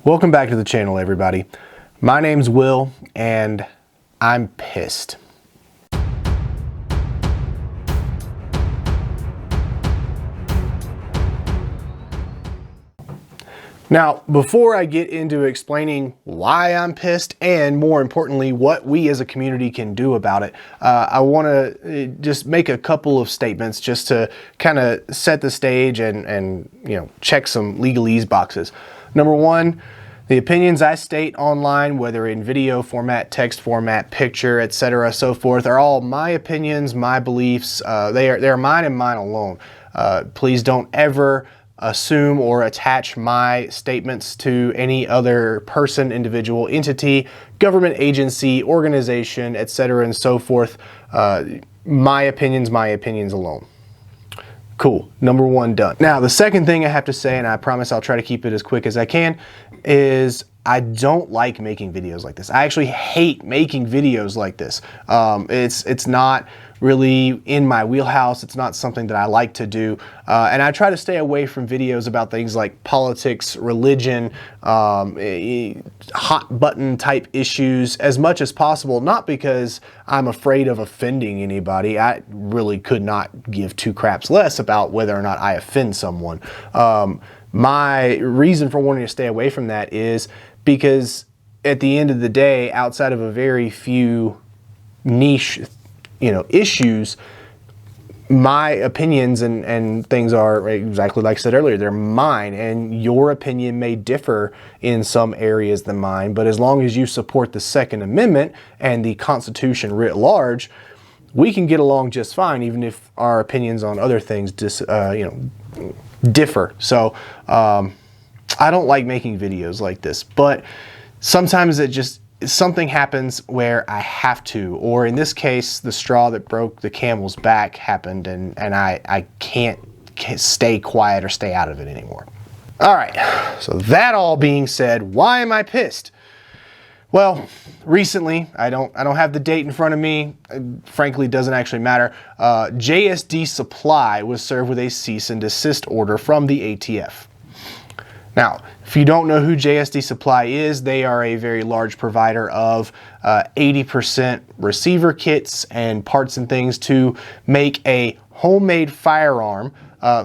Welcome back to the channel, everybody. My name's Will, and I'm pissed. Now, before I get into explaining why I'm pissed and, more importantly, what we as a community can do about it, I want to just make a couple of statements just to kind of set the stage and check some legalese boxes. Number one, the opinions I state online, whether in video format, text format, picture, etc., so forth, are all my opinions, my beliefs. They're mine and mine alone. Please don't ever assume or attach my statements to any other person, individual, entity, government agency, organization, etc., and so forth. My opinions alone. Cool. Number one done. Now, the second thing I have to say, and I promise I'll try to keep it as quick as I can, is I don't like making videos like this. I actually hate making videos like this. It's not really in my wheelhouse. It's not something that I like to do. And I try to stay away from videos about things like politics, religion, hot button type issues as much as possible. Not because I'm afraid of offending anybody. I really could not give two craps less about whether or not I offend someone. My reason for wanting to stay away from that is because at the end of the day, outside of a very few niche issues, my opinions and things are exactly like I said earlier. They're mine, and your opinion may differ in some areas than mine, but as long as you support the Second Amendment and the Constitution writ large, we can get along just fine, even if our opinions on other things differ. So I don't like making videos like this, but sometimes something happens where I have to, or in this case, the straw that broke the camel's back happened, and I can't stay quiet or stay out of it anymore. All right, so that all being said, why am I pissed? Well, recently, I don't have the date in front of me. Frankly, it doesn't actually matter. JSD Supply was served with a cease and desist order from the ATF. Now, if you don't know who JSD Supply is, they are a very large provider of 80% receiver kits and parts and things to make a homemade firearm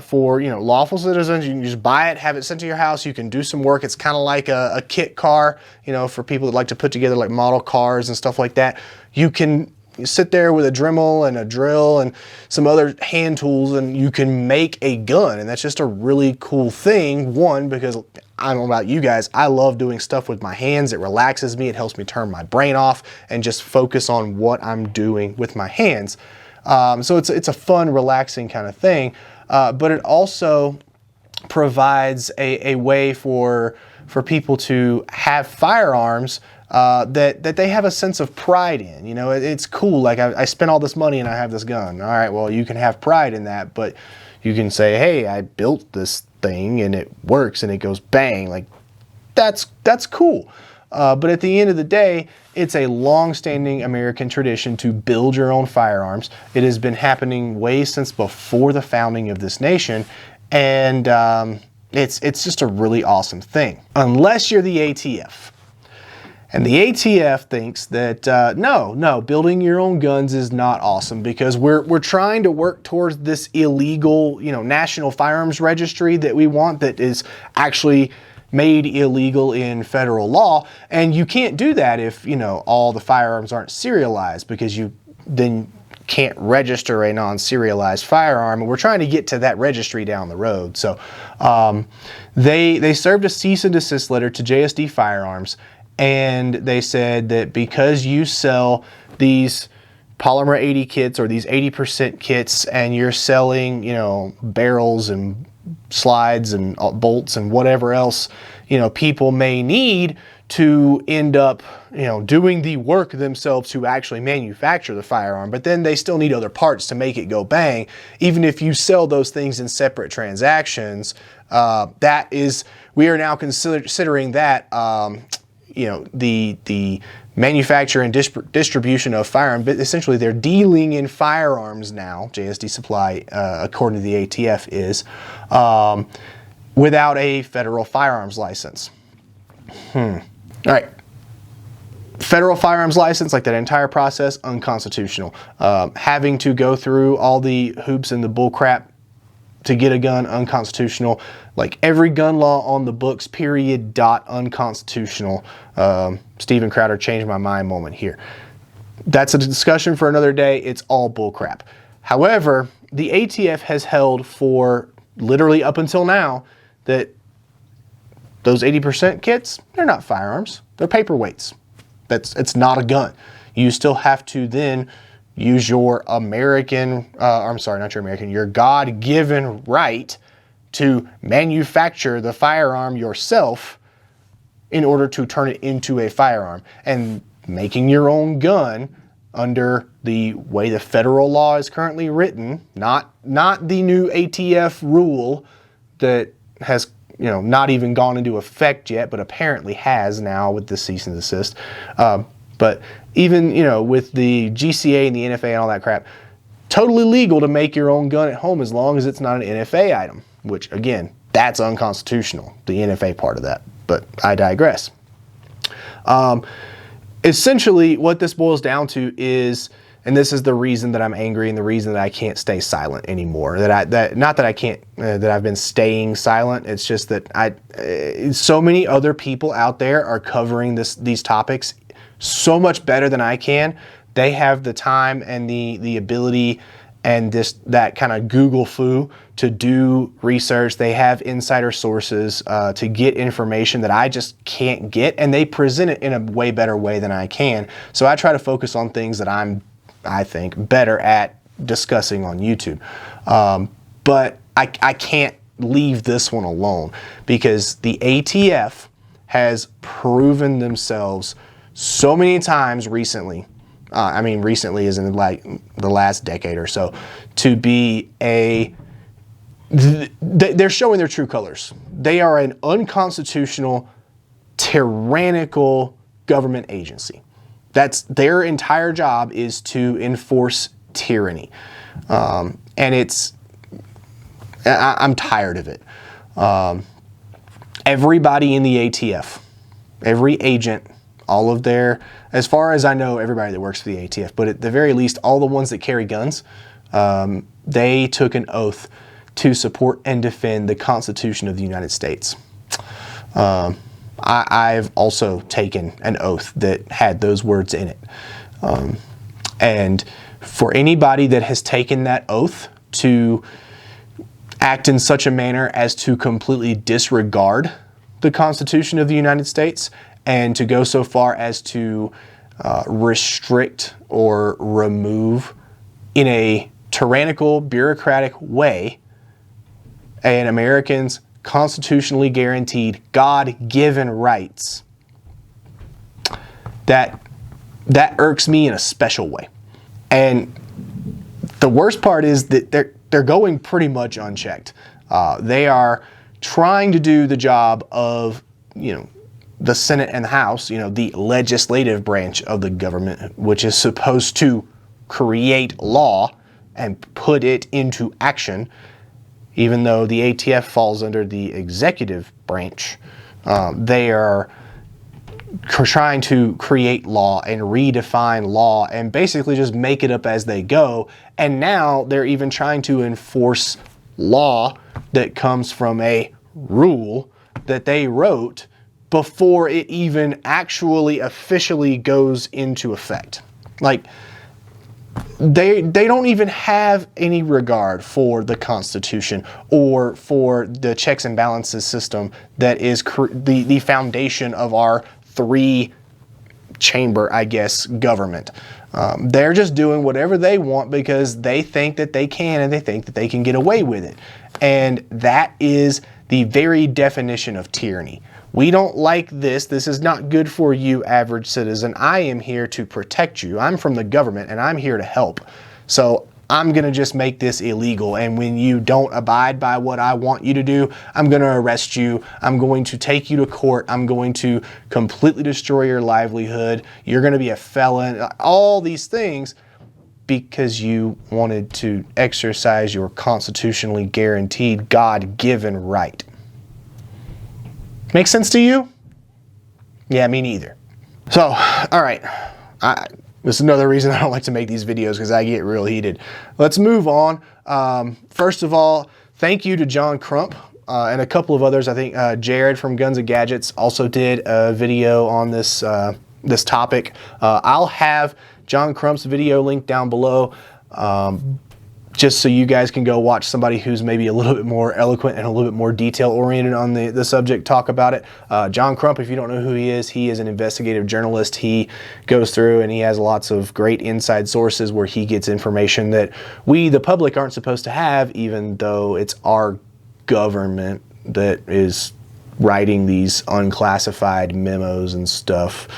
for lawful citizens. You can just buy it, have it sent to your house. You can do some work. It's kind of like a kit car, for people that like to put together like model cars and stuff like that. You can sit there with a Dremel and a drill and some other hand tools, and you can make a gun. And that's just a really cool thing. One, because I don't know about you guys, I love doing stuff with my hands. It relaxes me. It helps me turn my brain off and just focus on what I'm doing with my hands. So it's a fun, relaxing kind of thing. But it also provides a way for people to have firearms that they have a sense of pride in. It's cool. Like I spent all this money and I have this gun. All right, well, you can have pride in that, but you can say, hey, I built this thing and it works and it goes bang. Like that's cool. But at the end of the day, it's a long-standing American tradition to build your own firearms. It has been happening way since before the founding of this nation, and it's just a really awesome thing. Unless you're the ATF. And the ATF thinks that, no, building your own guns is not awesome because we're trying to work towards this illegal, National Firearms Registry that we want that is actually made illegal in federal law. And you can't do that if, all the firearms aren't serialized, because you then can't register a non-serialized firearm. And we're trying to get to that registry down the road. So they served a cease and desist letter to JSD Firearms. And they said that because you sell these polymer 80 kits or these 80% kits, and you're selling, barrels and slides and bolts and whatever else, people may need to end up, doing the work themselves to actually manufacture the firearm, but then they still need other parts to make it go bang. Even if you sell those things in separate transactions, we are now considering that, the manufacture and distribution of firearms, but essentially they're dealing in firearms now. JSD Supply, according to the ATF, is without a federal firearms license. All right. Federal firearms license, like that entire process, unconstitutional. Having to go through all the hoops and the bull crap to get a gun, unconstitutional. Like every gun law on the books, period, dot, unconstitutional. Steven Crowder changed my mind moment here. That's a discussion for another day. It's all bull crap. However, the ATF has held for literally up until now that those 80% kits, they're not firearms. They're paperweights. It's not a gun. You still have to then use your your God-given right to manufacture the firearm yourself in order to turn it into a firearm. And making your own gun under the way the federal law is currently written, not the new ATF rule that has not even gone into effect yet, but apparently has now with the cease and desist. But even, with the GCA and the NFA and all that crap, totally legal to make your own gun at home as long as it's not an NFA item, which again, that's unconstitutional, the NFA part of that, but I digress. Essentially what this boils down to is, and this is the reason that I'm angry and the reason that I can't stay silent anymore. Not that I can't, that I've been staying silent. It's just that so many other people out there are covering these topics so much better than I can. They have the time and the ability and that kind of Google foo to do research. They have insider sources to get information that I just can't get, and they present it in a way better way than I can. So I try to focus on things that I think better at discussing on YouTube. But I can't leave this one alone because the ATF has proven themselves so many times recently. Recently is in like the last decade or so, to be they're showing their true colors. They are an unconstitutional, tyrannical government agency. That's their entire job, is to enforce tyranny. And I'm tired of it. Everybody in the ATF, every agent, all of as far as I know, everybody that works for the ATF, but at the very least, all the ones that carry guns, they took an oath to support and defend the Constitution of the United States. I've also taken an oath that had those words in it. And for anybody that has taken that oath to act in such a manner as to completely disregard the Constitution of the United States and to go so far as to restrict or remove in a tyrannical, bureaucratic way an American's constitutionally guaranteed, God-given rights, that irks me in a special way. And the worst part is that they're going pretty much unchecked. They are trying to do the job of, the Senate and the House, the legislative branch of the government, which is supposed to create law and put it into action, even though the ATF falls under the executive branch. They are trying to create law and redefine law and basically just make it up as they go. And now they're even trying to enforce law that comes from a rule that they wrote before it even actually officially goes into effect. Like, they don't even have any regard for the Constitution or for the checks and balances system that is the foundation of our three-chamber, government. They're just doing whatever they want because they think that they can and they think that they can get away with it. And that is the very definition of tyranny. We don't like this. This is not good for you, average citizen. I am here to protect you. I'm from the government and I'm here to help. So I'm going to just make this illegal. And when you don't abide by what I want you to do, I'm going to arrest you. I'm going to take you to court. I'm going to completely destroy your livelihood. You're going to be a felon. All these things because you wanted to exercise your constitutionally guaranteed, God-given right. Make sense to you? Yeah, me neither. So, all right. This is another reason I don't like to make these videos, because I get real heated. Let's move on. First of all, thank you to John Crump and a couple of others. I think Jared from Guns and Gadgets also did a video on this this topic. I'll have John Crump's video linked down below, just so you guys can go watch somebody who's maybe a little bit more eloquent and a little bit more detail oriented on the subject talk about it. John Crump, if you don't know who he is an investigative journalist. He goes through and he has lots of great inside sources where he gets information that we, the public, aren't supposed to have, even though it's our government that is writing these unclassified memos and stuff.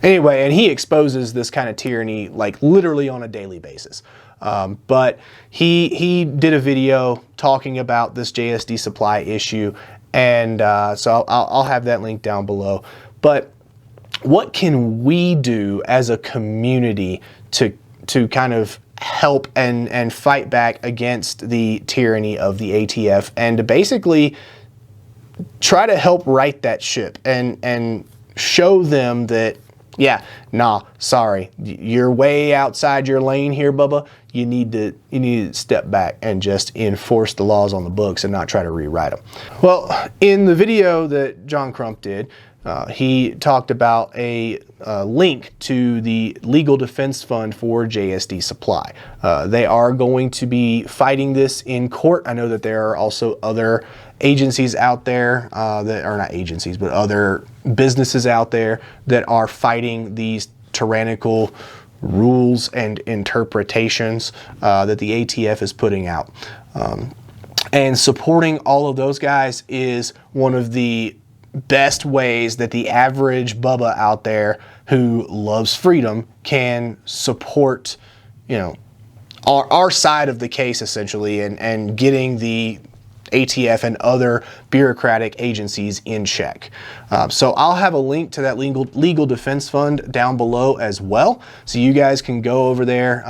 Anyway, and he exposes this kind of tyranny like literally on a daily basis. But he did a video talking about this JSD supply issue, and so I'll have that link down below. But what can we do as a community to kind of help and fight back against the tyranny of the ATF, and to basically try to help right that ship and show them that, yeah, nah, sorry, you're way outside your lane here, Bubba. You need to step back and just enforce the laws on the books and not try to rewrite them. Well, in the video that John Crump did, he talked about a link to the Legal Defense Fund for JSD Supply. They are going to be fighting this in court. I know that there are also other agencies out there that are not agencies, but other businesses out there that are fighting these tyrannical rules and interpretations that the ATF is putting out. And supporting all of those guys is one of the best ways that the average Bubba out there who loves freedom can support, you know, our side of the case, essentially, and getting the ATF and other bureaucratic agencies in check. So I'll have a link to that legal defense fund down below as well, so you guys can go over there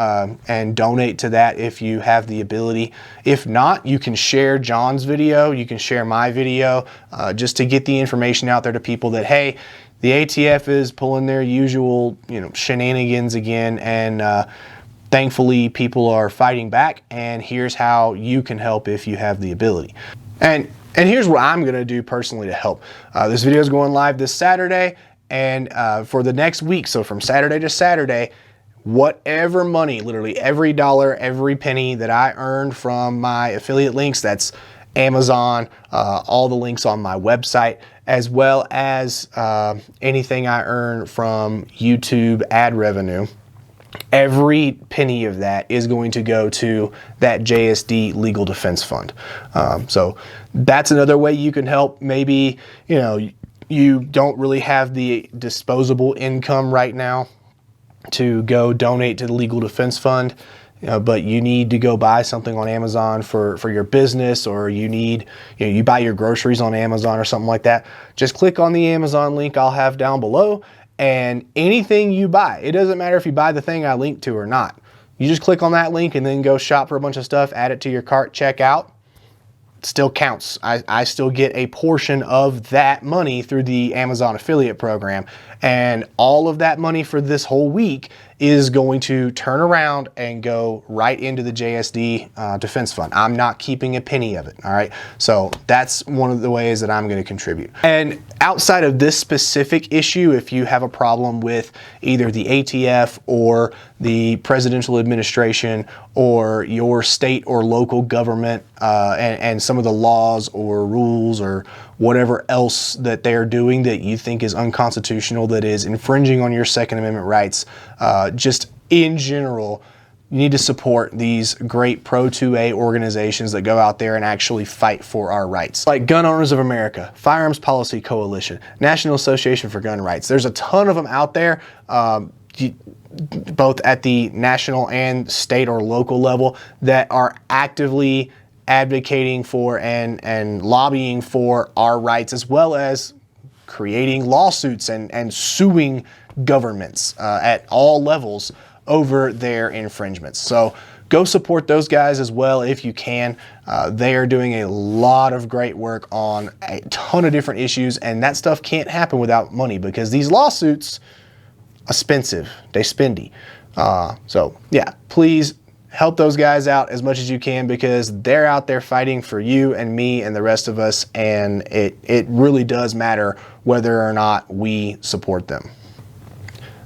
and donate to that if you have the ability. If not, you can share John's video, you can share my video, just to get the information out there to people that, hey, the ATF is pulling their usual, you know, shenanigans again, and thankfully, people are fighting back, and here's how you can help if you have the ability. And here's what I'm going to do personally to help. This video is going live this Saturday, and for the next week, so from Saturday to Saturday, whatever money, literally every dollar, every penny that I earned from my affiliate links, that's Amazon, all the links on my website, as well as anything I earn from YouTube ad revenue, every penny of that is going to go to that JSD Legal Defense Fund. So that's another way you can help. Maybe, you know, you don't really have the disposable income right now to go donate to the Legal Defense Fund, but you need to go buy something on Amazon for your business, or you need, you know, you buy your groceries on Amazon or something like that. Just click on the Amazon link I'll have down below, and anything you buy, it doesn't matter if you buy the thing I linked to or not. You just click on that link and then go shop for a bunch of stuff, add it to your cart, check out. It still counts. I still get a portion of that money through the Amazon affiliate program. And all of that money for this whole week is going to turn around and go right into the JSD Defense Fund. I'm not keeping a penny of it, all right? So that's one of the ways that I'm going to contribute. And outside of this specific issue, if you have a problem with either the ATF or the presidential administration or your state or local government and some of the laws or rules or whatever else that they're doing that you think is unconstitutional, that is infringing on your Second Amendment rights, just in general, you need to support these great Pro-2A organizations that go out there and actually fight for our rights. Like Gun Owners of America, Firearms Policy Coalition, National Association for Gun Rights. There's a ton of them out there, both at the national and state or local level, that are actively advocating for and lobbying for our rights, as well as creating lawsuits and suing governments at all levels over their infringements. So go support those guys as well if you can. They are doing a lot of great work on a ton of different issues, and that stuff can't happen without money because these lawsuits are expensive. They spendy. So yeah, please help those guys out as much as you can because they're out there fighting for you and me and the rest of us, and it really does matter whether or not we support them.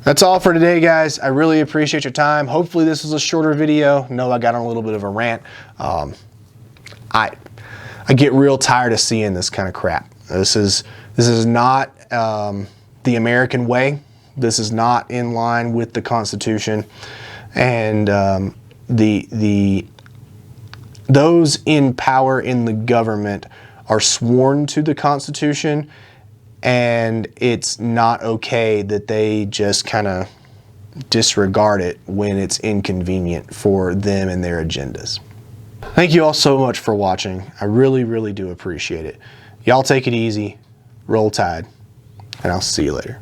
That's all for today, guys. I really appreciate your time. Hopefully this was a shorter video. No, I got on a little bit of a rant. I get real tired of seeing this kind of crap. This is not the American way. This is not in line with the Constitution, and those in power in the government are sworn to the Constitution, and it's not okay that they just kind of disregard it when it's inconvenient for them and their agendas. Thank you all so much for watching. I really, really do appreciate it. Y'all take it easy, roll tide, and I'll see you later.